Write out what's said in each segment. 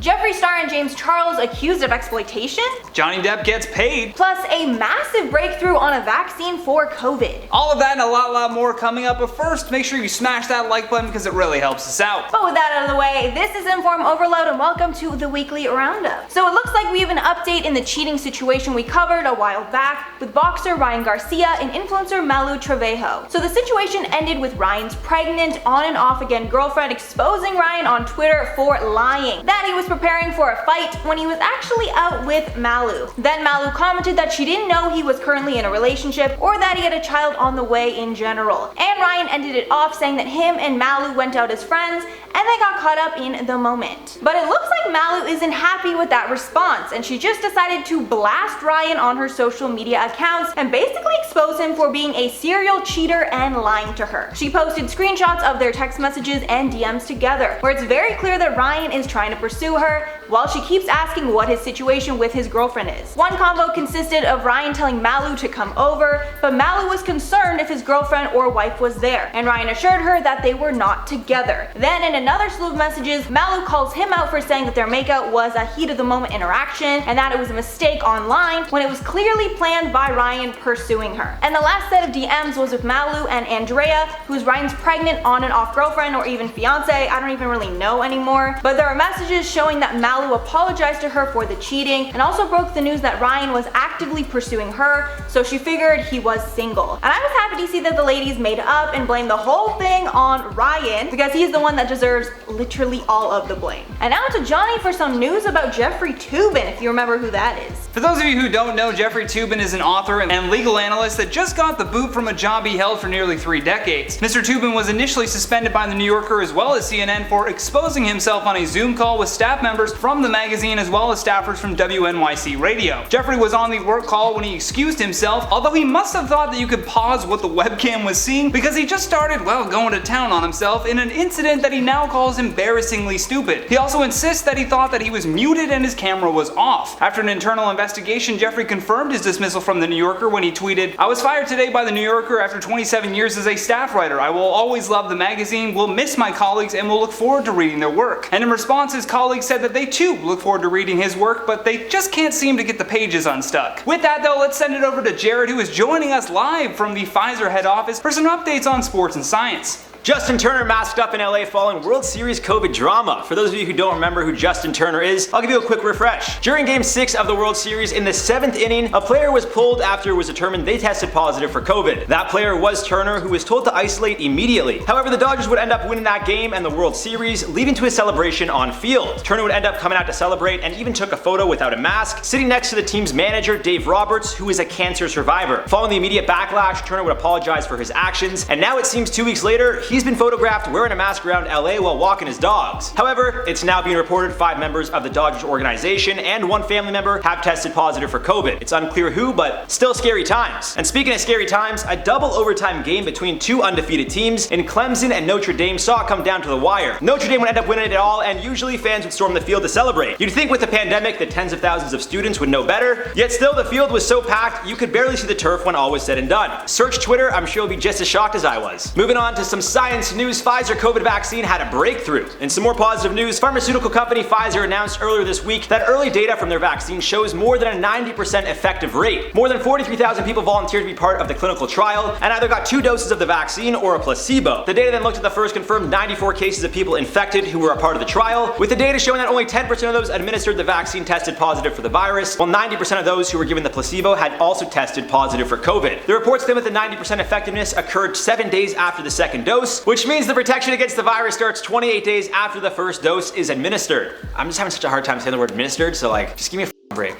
Jeffree Star and James Charles accused of exploitation, Johnny Depp gets paid, plus a massive breakthrough on a vaccine for COVID. all of that and a lot more coming up, but first make sure you smash that like button because it really helps us out. But with that out of the way, this is Inform Overload and welcome to the weekly roundup. So it looks like we have an update in the cheating situation we covered a while back with boxer Ryan Garcia and influencer Malu Trevejo. So the situation ended with Ryan's pregnant, on and off again girlfriend exposing Ryan on Twitter for lying that he was preparing for a fight when he was actually out with Malu. Then Malu commented that she didn't know he was currently in a relationship or that he had a child on the way in general. And Ryan ended it off saying that him and Malu went out as friends and they got caught up in the moment. But it looks like Malu isn't happy with that response and she just decided to blast Ryan on her social media accounts and basically expose him for being a serial cheater and lying to her. She posted screenshots of their text messages and DMs together, where it's very clear that Ryan is trying to pursue her while she keeps asking what his situation with his girlfriend is. One convo consisted of Ryan telling Malu to come over, but Malu was concerned if his girlfriend or wife was there, and Ryan assured her that they were not together. Then in another slew of messages, Malu calls him out for saying that their makeout was a heat of the moment interaction and that it was a mistake online when it was clearly planned by Ryan pursuing her. And the last set of DMs was with Malu and Andrea, who's Ryan's pregnant on and off girlfriend or even fiance, I don't even really know anymore. But there were messages showing that Malu apologized to her for the cheating and also broke the news that Ryan was actively pursuing her, so she figured he was single. And I was happy to see that the ladies made up and blamed the whole thing on Ryan because he's the one that deserves literally all of the blame. And now to Johnny for some news about Jeffree Toobin, if you remember who that is. For those of you who don't know, Jeffree Toobin is an author and legal analyst that just got the boot from a job he held for nearly 3 decades. Mr. Toobin was initially suspended by the New Yorker as well as CNN for exposing himself on a Zoom call with staff members from the magazine as well as staffers from WNYC Radio. Jeffree was on the work call when he excused himself, although he must have thought that you could pause what the webcam was seeing because he just started, well, going to town on himself in an incident that he now calls embarrassingly stupid. He also insists that he thought that he was muted and his camera was off. After an internal investigation, Jeffree confirmed his dismissal from the New Yorker when he tweeted, "I was fired today by the New Yorker after 27 years as a staff writer. I will always love the magazine, will miss my colleagues, and will look forward to reading their work." And in response, his colleagues said that they too look forward to reading his work, but they just can't seem to get the pages unstuck. With that though, let's send it over to Jared, who is joining us live from the Pfizer head office for some updates on sports and science. Justin Turner masked up in LA following World Series COVID drama. For those of you who don't remember who Justin Turner is, I'll give you a quick refresh. During Game 6 of the World Series, in the 7th inning, a player was pulled after it was determined they tested positive for COVID. That player was Turner, who was told to isolate immediately. However, the Dodgers would end up winning that game and the World Series, leading to a celebration on field. Turner would end up coming out to celebrate and even took a photo without a mask, sitting next to the team's manager, Dave Roberts, who is a cancer survivor. Following the immediate backlash, Turner would apologize for his actions, and now it seems 2 weeks later, he's been photographed wearing a mask around LA while walking his dogs. However, it's now being reported 5 members of the Dodgers organization and 1 family member have tested positive for COVID. It's unclear who, but still scary times. And speaking of scary times, a double overtime game between 2 undefeated teams in Clemson and Notre Dame saw it come down to the wire. Notre Dame would end up winning it all, and usually fans would storm the field to celebrate. You'd think with the pandemic that tens of thousands of students would know better, yet still the field was so packed you could barely see the turf when all was said and done. Search Twitter, I'm sure you'll be just as shocked as I was. Moving on to some science news, Pfizer COVID vaccine had a breakthrough. In some more positive news, pharmaceutical company Pfizer announced earlier this week that early data from their vaccine shows more than a 90% effective rate. More than 43,000 people volunteered to be part of the clinical trial and either got 2 doses of the vaccine or a placebo. The data then looked at the first confirmed 94 cases of people infected who were a part of the trial, with the data showing that only 10% of those administered the vaccine tested positive for the virus, while 90% of those who were given the placebo had also tested positive for COVID. The reports claim that the 90% effectiveness occurred 7 days after the second dose, which means the protection against the virus starts 28 days after the first dose is administered. I'm just having such a hard time saying the word administered, so just give me a break.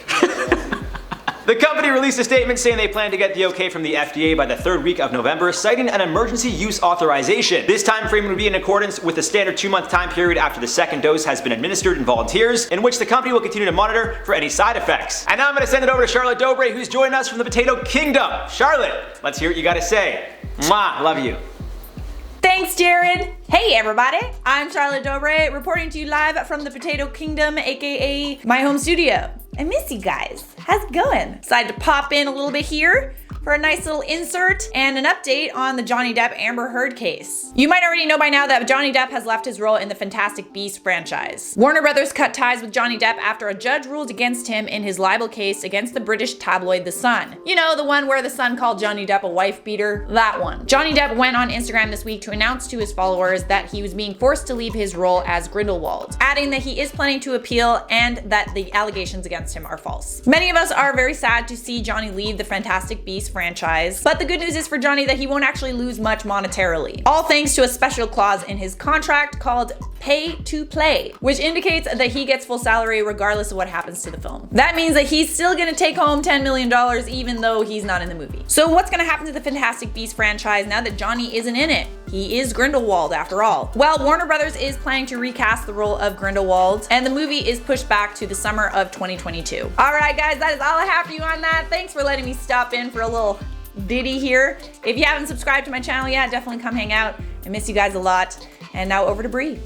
The company released a statement saying they plan to get the okay from the FDA by the 3rd week of November, citing an emergency use authorization. This time frame would be in accordance with the standard 2-month time period after the second dose has been administered in volunteers, in which the company will continue to monitor for any side effects. And now I'm going to send it over to Charlotte Dobre, who's joining us from the Potato Kingdom. Charlotte, let's hear what you got to say. Mwah, love you. Thanks, Jared. Hey everybody, I'm Charlotte Dobre, reporting to you live from the Potato Kingdom, aka my home studio. I miss you guys. How's it going? Decided to pop in a little bit here for a nice little insert and an update on the Johnny Depp Amber Heard case. You might already know by now that Johnny Depp has left his role in the Fantastic Beasts franchise. Warner Brothers cut ties with Johnny Depp after a judge ruled against him in his libel case against the British tabloid The Sun. You know, the one where The Sun called Johnny Depp a wife beater? That one. Johnny Depp went on Instagram this week to announce to his followers that he was being forced to leave his role as Grindelwald, adding that he is planning to appeal and that the allegations against him are false. Many of us are very sad to see Johnny leave the Fantastic Beasts franchise, but the good news is for Johnny that he won't actually lose much monetarily, all thanks to a special clause in his contract called pay to play, which indicates that he gets full salary regardless of what happens to the film. That means that he's still gonna take home $10 million even though he's not in the movie. So what's gonna happen to the Fantastic Beasts franchise now that Johnny isn't in it? He is Grindelwald after all. Well, Warner Brothers is planning to recast the role of Grindelwald, and the movie is pushed back to the summer of 2022. All right, guys, that is all I have for you on that. Thanks for letting me stop in for a little ditty here. If you haven't subscribed to my channel yet, definitely come hang out. I miss you guys a lot. And now over to Brie.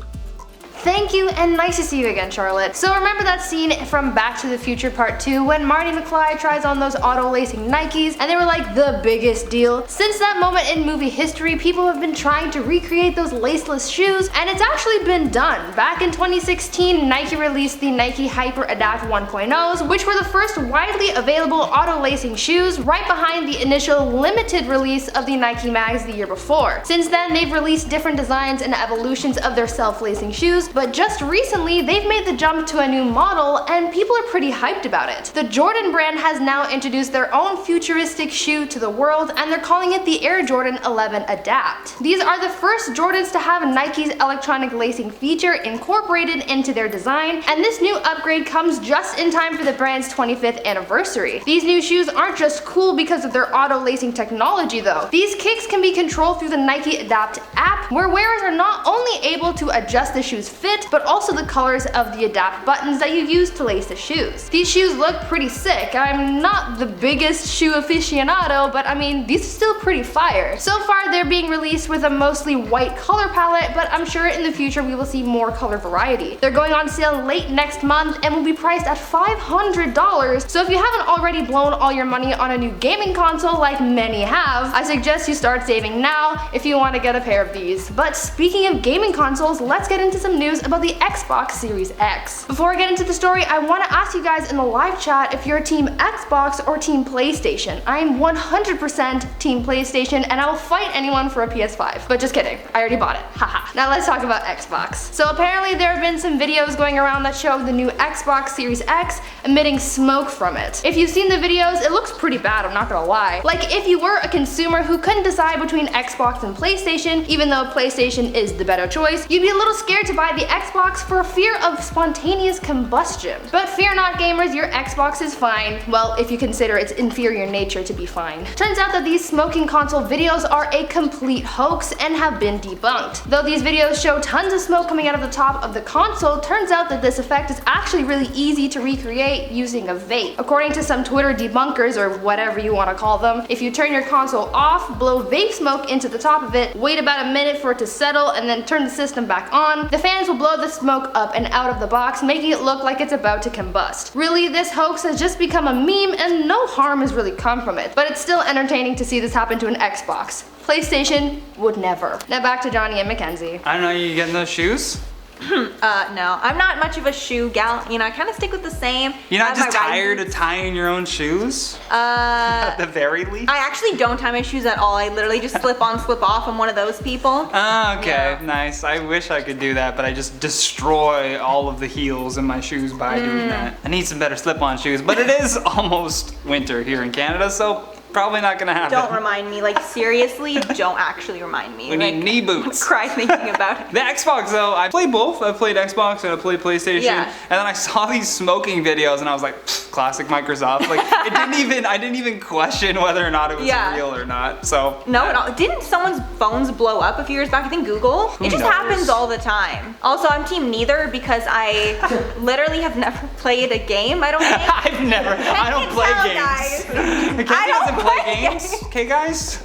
Thank you, and nice to see you again, Charlotte. So remember that scene from Back to the Future Part 2 when Marty McFly tries on those auto-lacing Nikes and they were like the biggest deal? Since that moment in movie history, people have been trying to recreate those laceless shoes, and it's actually been done. Back in 2016, Nike released the Nike Hyper Adapt 1.0s, which were the first widely available auto-lacing shoes right behind the initial limited release of the Nike Mags the year before. Since then, they've released different designs and evolutions of their self-lacing shoes, but just recently they've made the jump to a new model and people are pretty hyped about it. The Jordan brand has now introduced their own futuristic shoe to the world, and they're calling it the Air Jordan 11 Adapt. These are the first Jordans to have Nike's electronic lacing feature incorporated into their design, and this new upgrade comes just in time for the brand's 25th anniversary. These new shoes aren't just cool because of their auto lacing technology though. These kicks can be controlled through the Nike Adapt app, where wearers are not only able to adjust the shoe's fit, but also the colors of the Adapt buttons that you use to lace the shoes. These shoes look pretty sick. I'm not the biggest shoe aficionado, but I mean, these are still pretty fire. So far, they're being released with a mostly white color palette, but I'm sure in the future we will see more color variety. They're going on sale late next month and will be priced at $500, so if you haven't already blown all your money on a new gaming console like many have, I suggest you start saving now if you want to get a pair of these. But speaking of gaming consoles, let's get into some news about the Xbox Series X. Before I get into the story, I want to ask you guys in the live chat if you're team Xbox or team PlayStation. I am 100% team PlayStation and I will fight anyone for a PS5. But just kidding, I already bought it. Haha. Now let's talk about Xbox. So apparently there have been some videos going around that show the new Xbox Series X emitting smoke from it. If you've seen the videos, it looks pretty bad, I'm not gonna lie. Like if you were a consumer who couldn't decide between Xbox and PlayStation, even though PlayStation is the better choice, you'd be a little scared to buy the Xbox for fear of spontaneous combustion. But fear not, gamers, your Xbox is fine. Well, if you consider its inferior nature to be fine. Turns out that these smoking console videos are a complete hoax and have been debunked. Though these videos show tons of smoke coming out of the top of the console, turns out that this effect is actually really easy to recreate using a vape. According to some Twitter debunkers, or whatever you want to call them, if you turn your console off, blow vape smoke into the top of it, wait about a minute for it to settle, and then turn the system back on, the fans will blow the smoke up and out of the box, making it look like it's about to combust. Really, this hoax has just become a meme and no harm has really come from it, but it's still entertaining to see this happen to an Xbox. PlayStation would never. Now back to Johnny and Mackenzie. I don't know, you getting those shoes? No, I'm not much of a shoe gal. You know, I kind of stick with the same. You're not I have just my riding tired of boots. tying your own shoes? At the very least? I actually don't tie my shoes at all. I literally just slip on, slip off. I'm one of those people. Oh, okay, Yeah. nice. I wish I could do that, but I just destroy all of the heels in my shoes by doing that. I need some better slip-on shoes, but it is almost winter here in Canada, so probably not gonna happen. Don't remind me. Like, seriously, don't actually remind me. We need knee boots. Cry thinking about it. The Xbox though, I played both. I played Xbox and I played PlayStation. Yeah. And then I saw these smoking videos and I was like, classic Microsoft. Like I didn't even question whether or not it was Yeah. real or not. So No, didn't someone's phones blow up a few years back? I think Google. It just knows? happens all the time. Also, I'm team neither because I literally have never played a game. I don't think. I don't play tell, games. guys. Mackenzie I don't doesn't play play games. Okay, guys?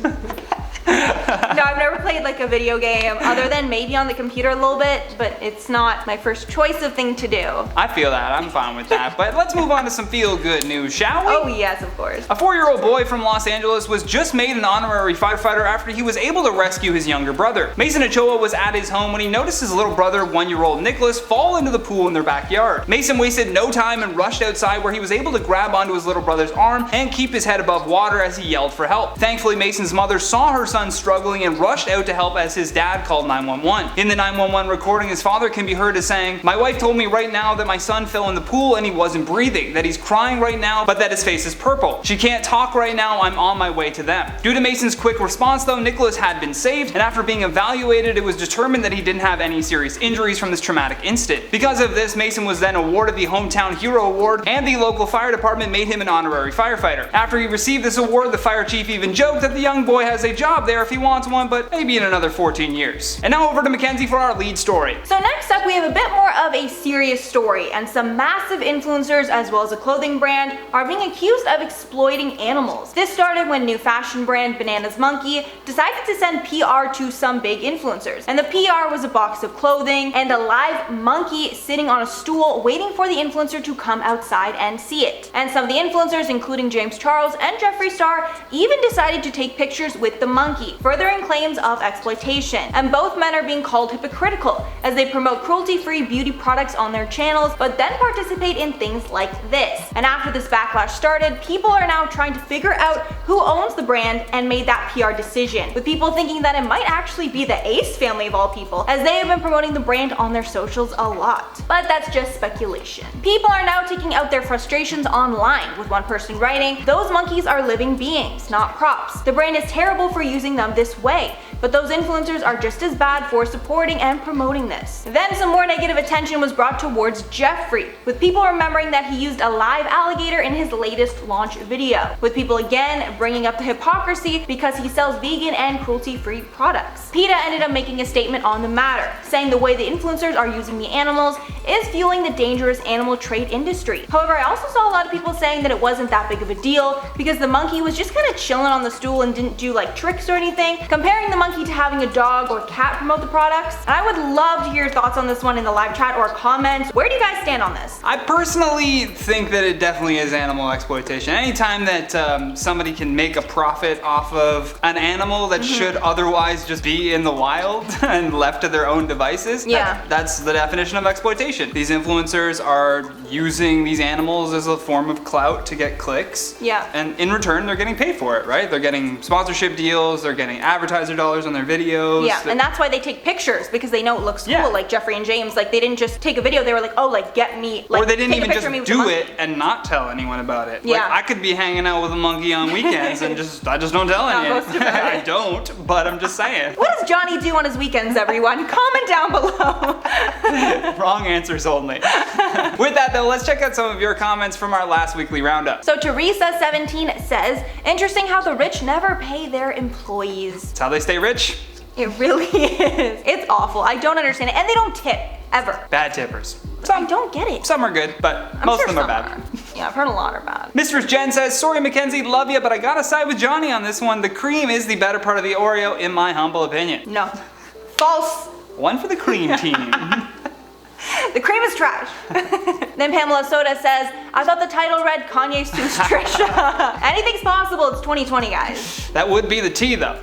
No, I've never played like a video game other than maybe on the computer a little bit, but it's not my first choice of thing to do. I feel that. I'm fine with that. But let's move on to some feel-good news, shall we? Oh yes, of course. A 4-year-old boy from Los Angeles was just made an honorary firefighter after he was able to rescue his younger brother. Mason Ochoa was at his home when he noticed his little brother, 1-year-old Nicholas, fall into the pool in their backyard. Mason wasted no time and rushed outside where he was able to grab onto his little brother's arm and keep his head above water as he yelled for help. Thankfully, Mason's mother saw her son struggling and rushed out to help as his dad called 911. In the 911 recording, his father can be heard as saying, "My wife told me right now that my son fell in the pool and he wasn't breathing, that he's crying right now, but that his face is purple. She can't talk right now, I'm on my way to them." Due to Mason's quick response though, Nicholas had been saved, and after being evaluated, it was determined that he didn't have any serious injuries from this traumatic incident. Because of this, Mason was then awarded the Hometown Hero Award, and the local fire department made him an honorary firefighter. After he received this award, the fire chief even joked that the young boy has a job there if he wants one, but maybe in another 14 years. And now over to Mackenzie for our lead story. So next up we have a bit more of a serious story, and some massive influencers as well as a clothing brand are being accused of exploiting animals. This started when new fashion brand Bananas Monkey decided to send PR to some big influencers, and the PR was a box of clothing and a live monkey sitting on a stool waiting for the influencer to come outside and see it. And some of the influencers, including James Charles and Jeffree Star, even decided to take pictures with the monkey, furthering claims of exploitation. And both men are being called hypocritical as they promote cruelty-free beauty products on their channels, but then participate in things like this. And after this backlash started, people are now trying to figure out who owns the brand and made that PR decision, with people thinking that it might actually be the Ace family of all people, as they have been promoting the brand on their socials a lot. But that's just speculation. People are now taking out their frustrations online, with one person writing, "Those monkeys are living beings, not props. The brand is terrible for using them this way, but those influencers are just as bad for supporting and promoting this." Then some more negative attention was brought towards Jeffree, with people remembering that he used a live alligator in his latest launch video, with people again bringing up the hypocrisy because he sells vegan and cruelty-free products. PETA ended up making a statement on the matter, saying the way the influencers are using the animals is fueling the dangerous animal trade industry. However, I also saw a lot of people saying that it wasn't that big of a deal because the monkey was just kind of chilling on the stool and didn't do like tricks or anything, comparing the monkey to having a dog or cat promote the products. And I would love to hear your thoughts on this one in the live chat or comments. Where do you guys stand on this? I personally think that it definitely is animal exploitation. Anytime that somebody can make a profit off of an animal that should otherwise just be in the wild and left to their own devices, Yeah. that's the definition of exploitation. These influencers are using these animals as a form of clout to get clicks. Yeah. And in return, they're getting paid for it, right? They're getting sponsorship deals, they're getting advertiser dollars on their videos. Yeah, and that's why they take pictures, because they know it looks cool. Yeah. Like Jeffree and James, like they didn't just take a video, they were like, oh, like get me, like or they didn't take a even picture just of me with the do monkey. it and not tell anyone about it. Yeah. Like I could be hanging out with a monkey on weekends and I just don't tell Not anyone. boast about it. I don't, but I'm just saying. What does Johnny do on his weekends, everyone? Comment down below. Wrong answers only. With that though, let's check out some of your comments from our last weekly roundup. So Teresa17 says, interesting how the rich never pay their employees. That's how they stay rich. It really is. It's awful. I don't understand it. And they don't tip, ever. Bad tippers. I don't get it. Some are good, but I'm most sure of them are some bad. Yeah, I've heard a lot are bad. Mistress Jen says, sorry Mackenzie, love you, but I gotta side with Johnny on this one. The cream is the better part of the Oreo, in my humble opinion. No. False. One for the cream team. The cream is trash. Then Pamela Soda says, I thought the title read Kanye sues Trisha. Anything's possible, it's 2020, guys. That would be the tea though.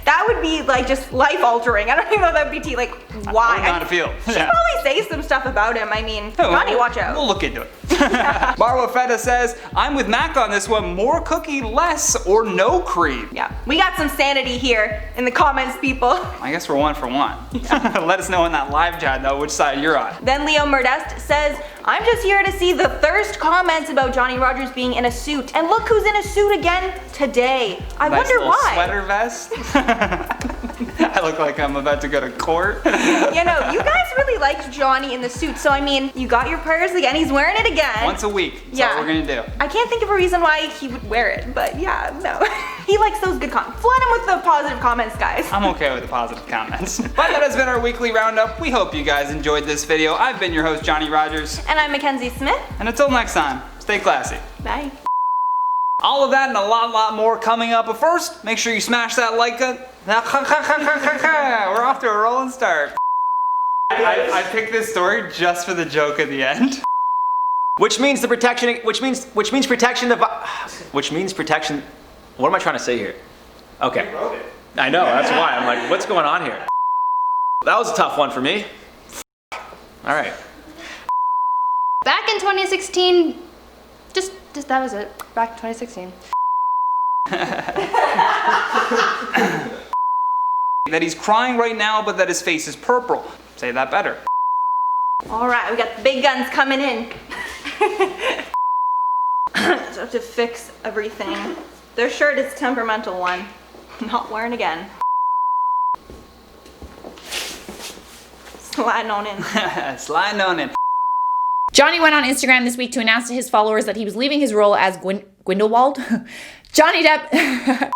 That would be like just life altering. I don't even know if that would be tea, like why? I don't know how to feel. She'd Yeah. probably say some stuff about him. I mean, Oh, Kanye, watch out. We'll look into it. Marwa Feta says, I'm with Mac on this one. More cookie, less or no cream. Yeah, we got some sanity here in the comments, people. I guess we're one for one. Let us know in that live chat though which side you're on. Then Leo Murdest says, I'm just here to see the thirst comments about Johnny Rogers being in a suit. And look who's in a suit again today. I Nice wonder little why. sweater vest. I look like I'm about to go to court. You know, you guys really liked Johnny in the suit, so I mean, you got your prayers again, he's wearing it again. Once a week. That's Yeah. all we're gonna do. I can't think of a reason why he would wear it, but yeah, no. He likes those good comments. Flood him with the positive comments, guys. I'm okay with the positive comments. But that has been our weekly roundup. We hope you guys enjoyed this video. I've been your host, Johnny Rogers. And I'm Mackenzie Smith. And until next time, stay classy. Bye. All of that and a lot more coming up. But first, make sure you smash that like button. We're off to a rolling start. I picked this story just for the joke at the end. Which means protection. What am I trying to say here? Okay. I know, that's why. I'm like, what's going on here? That was a tough one for me. All right. Back in 2016, just that was it. Back in 2016. That he's crying right now, but that his face is purple. Say that better. Alright, we got the big guns coming in. So I have to fix everything. Their shirt is temperamental one. Not wearing again. Sliding on in. Sliding on in. Johnny went on Instagram this week to announce to his followers that he was leaving his role as Grindelwald. Johnny Depp